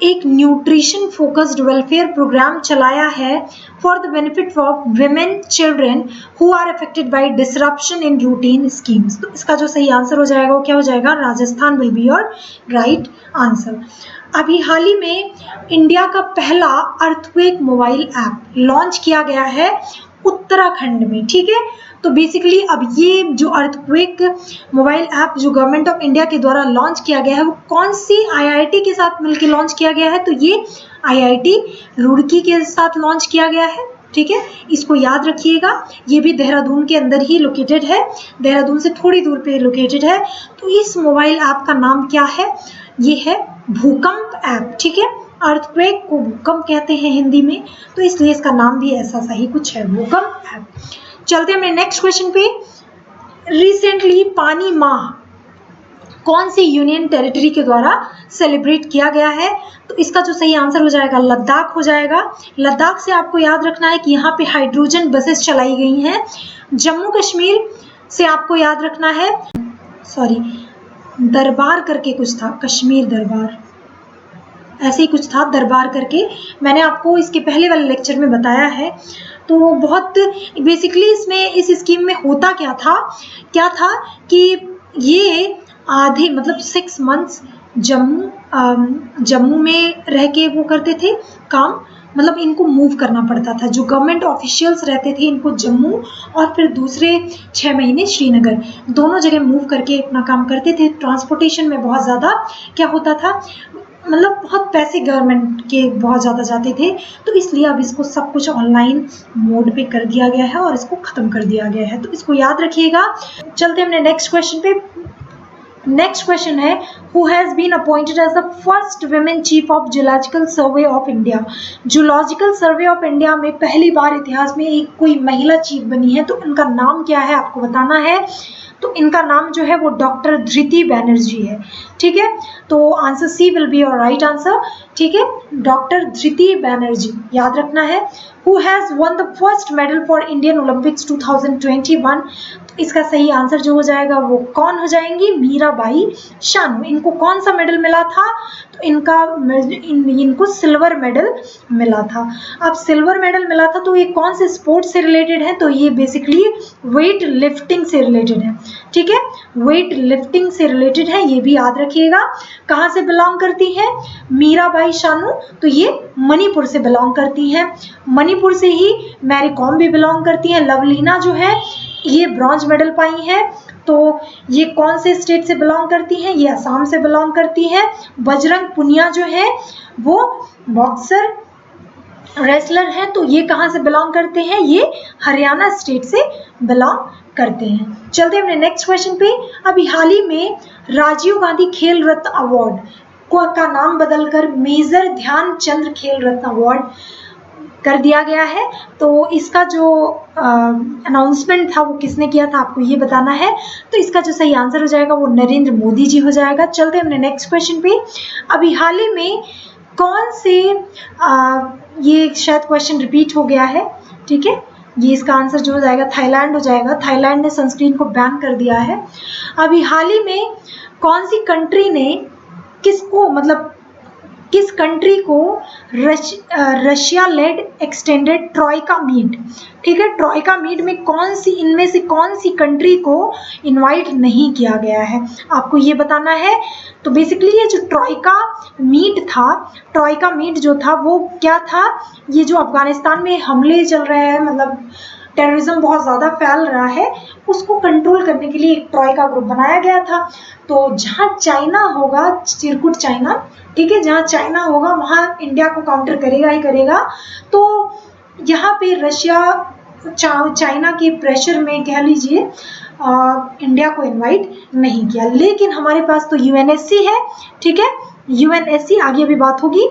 Speaker 2: एक न्यूट्रिशन फोकस्ड वेलफेयर प्रोग्राम चलाया है for the benefit of women children who are affected by disruption in routine schemes. तो इसका जो सही आंसर हो जाएगा वो क्या हो जाएगा, Rajasthan will be your right answer. अभी हाल ही में इंडिया का पहला अर्थक्वेक मोबाइल ऐप लॉन्च किया गया है उत्तराखंड में। ठीक है, तो बेसिकली अब ये जो अर्थक्वेक मोबाइल ऐप जो गवर्नमेंट ऑफ इंडिया के द्वारा लॉन्च किया गया है वो कौन सी IIT के साथ मिलकर लॉन्च किया गया है, तो ये IIT रुड़की के साथ लॉन्च किया गया है। ठीक है, इसको याद रखिएगा, ये भी देहरादून के अंदर ही लोकेटेड है, देहरादून से थोड़ी दूर पे लोकेटेड है। तो इस मोबाइल ऐप का नाम क्या है, ये है भूकंप ऐप। ठीक है, अर्थक्वेक को भूकंप कहते हैं हिंदी में, तो इसलिए इसका नाम भी ऐसा सा ही कुछ है, भूकंप ऐप। चलते हैं अपने नेक्स्ट क्वेश्चन पे। रिसेंटली पानी माह कौन सी यूनियन टेरिटरी के द्वारा सेलिब्रेट किया गया है, तो इसका जो सही आंसर हो जाएगा लद्दाख हो जाएगा। लद्दाख से आपको याद रखना है कि यहाँ पे हाइड्रोजन बसेस चलाई गई हैं। जम्मू कश्मीर से आपको याद रखना है, सॉरी दरबार करके कुछ था, कश्मीर दरबार ऐसे ही कुछ था, दरबार करके मैंने आपको इसके पहले वाले लेक्चर में बताया है। तो बहुत बेसिकली इसमें इस स्कीम में होता क्या था कि ये आधे मतलब 6 मंथ्स जम्मू में रह के वो करते थे काम, मतलब इनको मूव करना पड़ता था, जो गवर्नमेंट ऑफिशियल्स रहते थे इनको जम्मू और फिर दूसरे 6 महीने श्रीनगर, दोनों जगह मूव करके अपना काम करते थे। ट्रांसपोर्टेशन में बहुत ज़्यादा क्या होता था, मतलब बहुत पैसे गवर्नमेंट के बहुत ज़्यादा जाते थे, तो इसलिए अब इसको सब कुछ ऑनलाइन मोड पे कर दिया गया है और इसको ख़त्म कर दिया गया है, तो इसको याद रखिएगा। चलते हैं अपने नेक्स्ट क्वेश्चन पे। नेक्स्ट क्वेश्चन है, who has been appointed as the first women chief of zoological survey of India. Zoological survey of India में पहली बार इतिहास में एक कोई महिला चीफ बनी है, तो उनका नाम क्या है आपको बताना है। तो इनका नाम जो है वो डॉक्टर धृति बैनर्जी है। ठीक है, तो answer C will be your right answer. ठीक है, डॉक्टर धृति बैनर्जी याद रखना है। Who has won the first medal for Indian Olympics 2021। इसका सही आंसर जो हो जाएगा वो कौन हो जाएंगी, मीराबाई चानू। इनको कौन सा मेडल मिला था, तो इनको सिल्वर मेडल मिला था। अब सिल्वर मेडल मिला था तो ये कौन से स्पोर्ट्स से रिलेटेड है, तो ये बेसिकली वेट लिफ्टिंग से रिलेटेड है। ठीक है, वेट लिफ्टिंग से रिलेटेड है, ये भी याद रखिएगा। कहाँ से बिलोंग करती है मीराबाई चानू, तो ये मणिपुर से बिलोंग करती हैं। मणिपुर से ही मैरी कॉम भी बिलोंग करती हैं। लवलीना जो है ये ब्रॉन्ज मेडल पाई हैं, तो ये कौन से स्टेट से बिलोंग करती हैं, ये असम से बिलोंग करती हैं। बजरंग पुनिया जो है वो बॉक्सर रेसलर हैं, तो ये कहाँ से बिलोंग करते हैं, ये हरियाणा स्टेट से बिलोंग करते हैं। चलते हैं अपने नेक्स्ट क्वेश्चन पे। अभी हाल ही में राजीव गांधी खेल रत्न अवार्ड का नाम बदलकर मेजर ध्यानचंद खेल रत्न अवार्ड कर दिया गया है। तो इसका जो अनाउंसमेंट था वो किसने किया था आपको ये बताना है। तो इसका जो सही आंसर हो जाएगा वो नरेंद्र मोदी जी हो जाएगा। चलते हैं अपने नेक्स्ट क्वेश्चन पे। अभी हाल ही में कौन से ये शायद क्वेश्चन रिपीट हो गया है, ठीक है, ये इसका आंसर जो हो जाएगा थाईलैंड हो जाएगा। थाईलैंड ने सनस्क्रीन को बैन कर दिया है। अभी हाल ही में कौन सी कंट्री ने किसको, मतलब किस कंट्री को Russia led extended troika meet, ठीक है, ट्रॉयका मीट में कौन सी, इनमें से कौन सी कंट्री को इनवाइट नहीं किया गया है आपको ये बताना है। तो बेसिकली ये जो ट्रॉयका मीट था, ट्रॉयका मीट जो था वो क्या था, ये जो अफगानिस्तान में हमले चल रहे हैं, मतलब टेररिज्म बहुत ज़्यादा फैल रहा है, उसको कंट्रोल करने के लिए एक ट्रॉयका ग्रुप बनाया गया था। तो जहाँ चाइना होगा, चिरकुट चाइना, ठीक है, जहाँ चाइना होगा वहाँ इंडिया को काउंटर करेगा ही करेगा। तो यहाँ पे रशिया चाइना के प्रेशर में कह लीजिए इंडिया को इनवाइट नहीं किया। लेकिन हमारे पास तो यूएनएससी है, ठीक है, यूएनएससी, आगे भी बात होगी।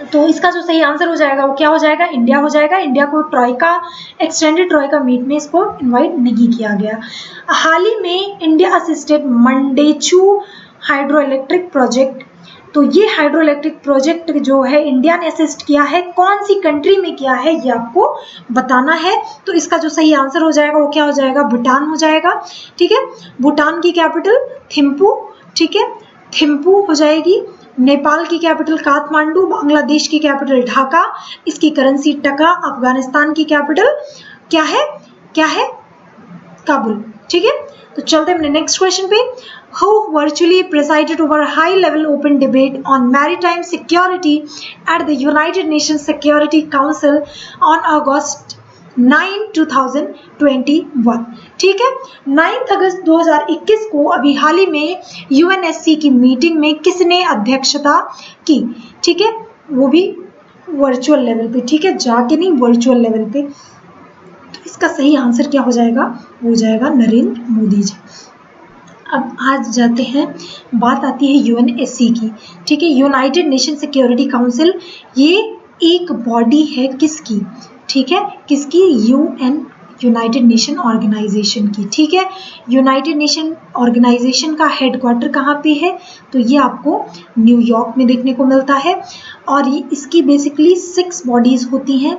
Speaker 2: तो इसका जो सही आंसर हो जाएगा वो क्या हो जाएगा, इंडिया हो जाएगा। इंडिया को ट्रॉयका, एक्सटेंडेड ट्रॉयका मीट में इसको इनवाइट नहीं किया गया। हाल ही में India assisted Mangdechhu hydroelectric project, तो ये हाइड्रो इलेक्ट्रिक प्रोजेक्ट जो है इंडिया ने असिस्ट किया है, कौन सी कंट्री में किया है ये आपको बताना है। तो इसका जो सही आंसर हो जाएगा वो क्या हो जाएगा, भूटान हो जाएगा, ठीक है। भूटान की कैपिटल थिम्पू, ठीक है, थिम्पू हो जाएगी। नेपाल की कैपिटल काठमांडू, बांग्लादेश की कैपिटल ढाका, इसकी करेंसी टका, अफगानिस्तान की कैपिटल क्या है, क्या है, काबुल, ठीक है। तो चलते हैं अपने नेक्स्ट क्वेश्चन पे। Who virtually presided over a high-level open debate on maritime security at the United Nations Security Council on August 9, 2021, ठीक है। 9 अगस्त 2021 को अभी हाल ही में यूएनएससी की मीटिंग में किसने अध्यक्षता की, ठीक है, वो भी वर्चुअल लेवल पे, ठीक है, जाके नहीं, वर्चुअल लेवल पे। तो इसका सही आंसर क्या हो जाएगा, हो जाएगा नरेंद्र मोदी जी। अब आज जाते हैं, बात आती है यूएनएससी की, ठीक है, यूनाइटेड नेशन सिक्योरिटी काउंसिल। ये एक बॉडी है किसकी, ठीक है, किसकी, यूएन, यूनाइटेड नेशन ऑर्गेनाइजेशन की, ठीक है। यूनाइटेड नेशन ऑर्गेनाइजेशन का हेडक्वार्टर कहाँ पे है, तो ये आपको न्यूयॉर्क में देखने को मिलता है। और ये इसकी बेसिकली 6 बॉडीज़ होती हैं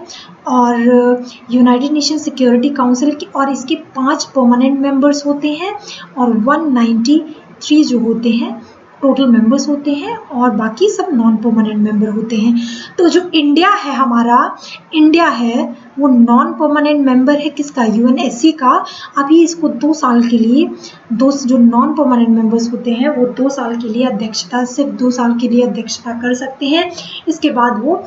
Speaker 2: और यूनाइटेड नेशन सिक्योरिटी काउंसिल की, और इसके 5 परमानेंट मेंबर्स होते हैं और 193 जो होते हैं टोटल मेंबर्स होते हैं, और बाकी सब नॉन परमानेंट मेंबर होते हैं। तो जो इंडिया है हमारा, इंडिया है वो नॉन परमानेंट मेंबर है किसका, यूएनएससी का। अभी इसको 2 साल के लिए, दो जो नॉन परमानेंट मेंबर्स होते हैं वो 2 साल के लिए अध्यक्षता, सिर्फ 2 साल के लिए अध्यक्षता कर सकते हैं। इसके बाद वो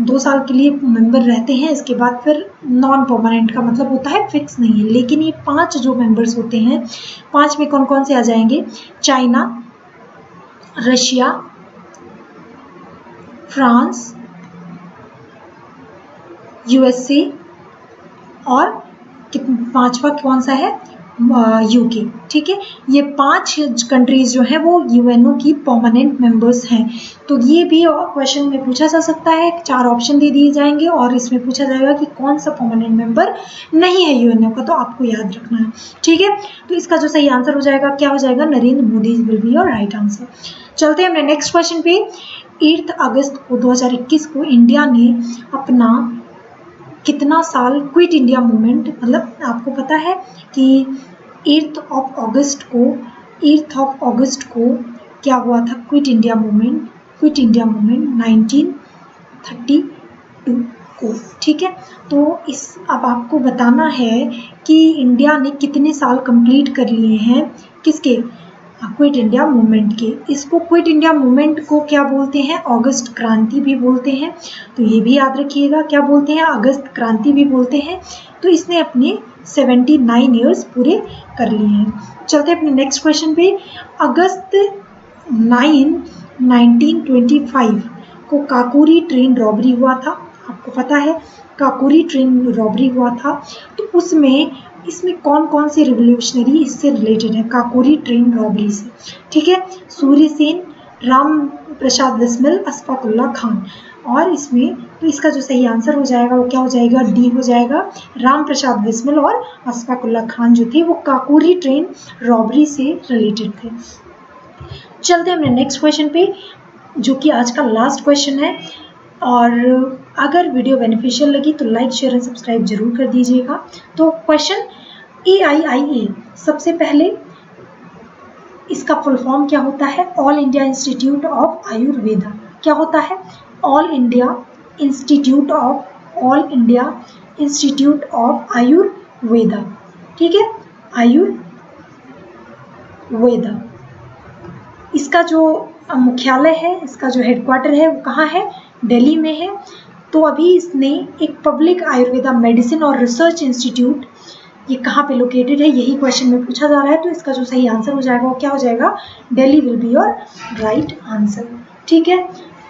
Speaker 2: 2 साल के लिए मेंबर रहते हैं। इसके बाद फिर नॉन परमानेंट का मतलब होता है फिक्स नहीं है। लेकिन ये 5 जो मेंबर्स होते हैं, 5 में कौन कौन से आ जाएंगे, चाइना, रशिया, फ्रांस, यूएसए, और 5वां कौन सा है, यूके, ठीक है। ये 5 कंट्रीज जो हैं वो यूएनओ की परमानेंट मेंबर्स हैं। तो ये भी क्वेश्चन में पूछा जा सकता है, 4 ऑप्शन दे दिए जाएंगे और इसमें पूछा जाएगा कि कौन सा परमानेंट मेंबर नहीं है यूएनओ का, तो आपको याद रखना है, ठीक है। तो इसका जो सही आंसर हो जाएगा क्या हो जाएगा, Narendra Modi will be your right answer. चलते हैं अपने नेक्स्ट क्वेश्चन पे। 8 अगस्त को 2021 को इंडिया ने अपना कितना साल क्विट इंडिया मूवमेंट, मतलब आपको पता है कि 8 अगस्त को क्या हुआ था, क्विट इंडिया मूवमेंट 1932 को, ठीक है। तो अब आपको बताना है कि इंडिया ने कितने साल कंप्लीट कर लिए हैं किसके, क्विट इंडिया मूवमेंट के। इसको क्विट इंडिया मूवमेंट को क्या बोलते हैं, अगस्त क्रांति भी बोलते हैं। तो ये भी याद रखिएगा, क्या बोलते हैं, अगस्त क्रांति भी बोलते हैं। तो इसने अपने 79 ईयर्स पूरे कर लिए हैं। चलते हैं अपने नेक्स्ट क्वेश्चन पे। अगस्त 9, 1925 को काकोरी ट्रेन रॉबरी हुआ था, आपको पता है काकोरी ट्रेन रॉबरी हुआ था। तो इसमें कौन कौन से रिवोल्यूशनरी इससे रिलेटेड है, काकोरी ट्रेन रॉबरी से, ठीक है। सूर्य सेन, राम प्रसाद बिस्मिल, अशफाक उल्लाह खान। और इसमें तो इसका जो सही आंसर हो जाएगा वो क्या हो जाएगा, डी हो जाएगा। राम प्रसाद बिस्मिल और अशफाकुल्ला खान जो थे वो काकोरी ट्रेन रॉबरी से रिलेटेड थे। चलते हैं अपने नेक्स्ट क्वेश्चन पे, जो कि आज का लास्ट क्वेश्चन है। और अगर वीडियो बेनिफिशियल लगी तो लाइक शेयर एंड सब्सक्राइब जरूर कर दीजिएगा। तो क्वेश्चन AIIA, सबसे पहले इसका फुल फॉर्म क्या होता है? All India institute of Ayurveda. क्या होता है? All India institute of Ayurveda. ठीक है, आयुर्वेदा। इसका जो मुख्यालय है, इसका जो हेडक्वार्टर है वो कहाँ है? दिल्ली में है। तो अभी इसने एक पब्लिक आयुर्वेदा मेडिसिन और रिसर्च इंस्टीट्यूट, ये कहाँ पे लोकेटेड है, यही क्वेश्चन में पूछा जा रहा है। तो इसका जो सही आंसर हो जाएगा वो क्या हो जाएगा? Delhi will be your right answer. ठीक है,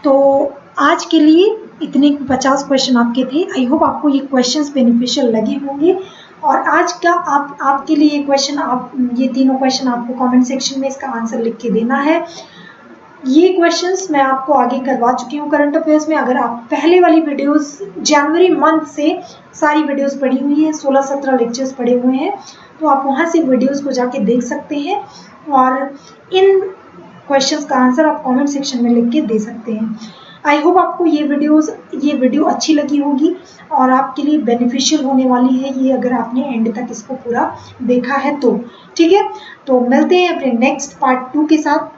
Speaker 2: तो आज के लिए इतने 50 क्वेश्चन आपके थे। आई होप आपको ये क्वेश्चंस बेनिफिशियल लगे होंगे। और आज का आपके लिए ये क्वेश्चन, आप ये तीनों क्वेश्चन आपको कमेंट सेक्शन में इसका आंसर लिख के देना है। ये क्वेश्चंस मैं आपको आगे करवा चुकी हूँ करंट अफेयर्स में। अगर आप पहले वाली वीडियोस जनवरी मंथ से सारी वीडियोस पढ़ी हुई है, 16-17 लेक्चर्स पढ़े हुए हैं, तो आप वहाँ से वीडियोस को जाके देख सकते हैं और इन क्वेश्चंस का आंसर आप कमेंट सेक्शन में लिख के दे सकते हैं। आई होप आपको ये वीडियो अच्छी लगी होगी और आपके लिए बेनिफिशियल होने वाली है ये, अगर आपने एंड तक इसको पूरा देखा है तो। ठीक है, तो मिलते हैं अपने नेक्स्ट पार्ट 2 के साथ।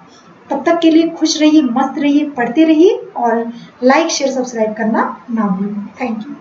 Speaker 2: तब तक के लिए खुश रहिए, मस्त रहिए, पढ़ते रहिए और लाइक शेयर सब्सक्राइब करना ना भूलें। Thank you.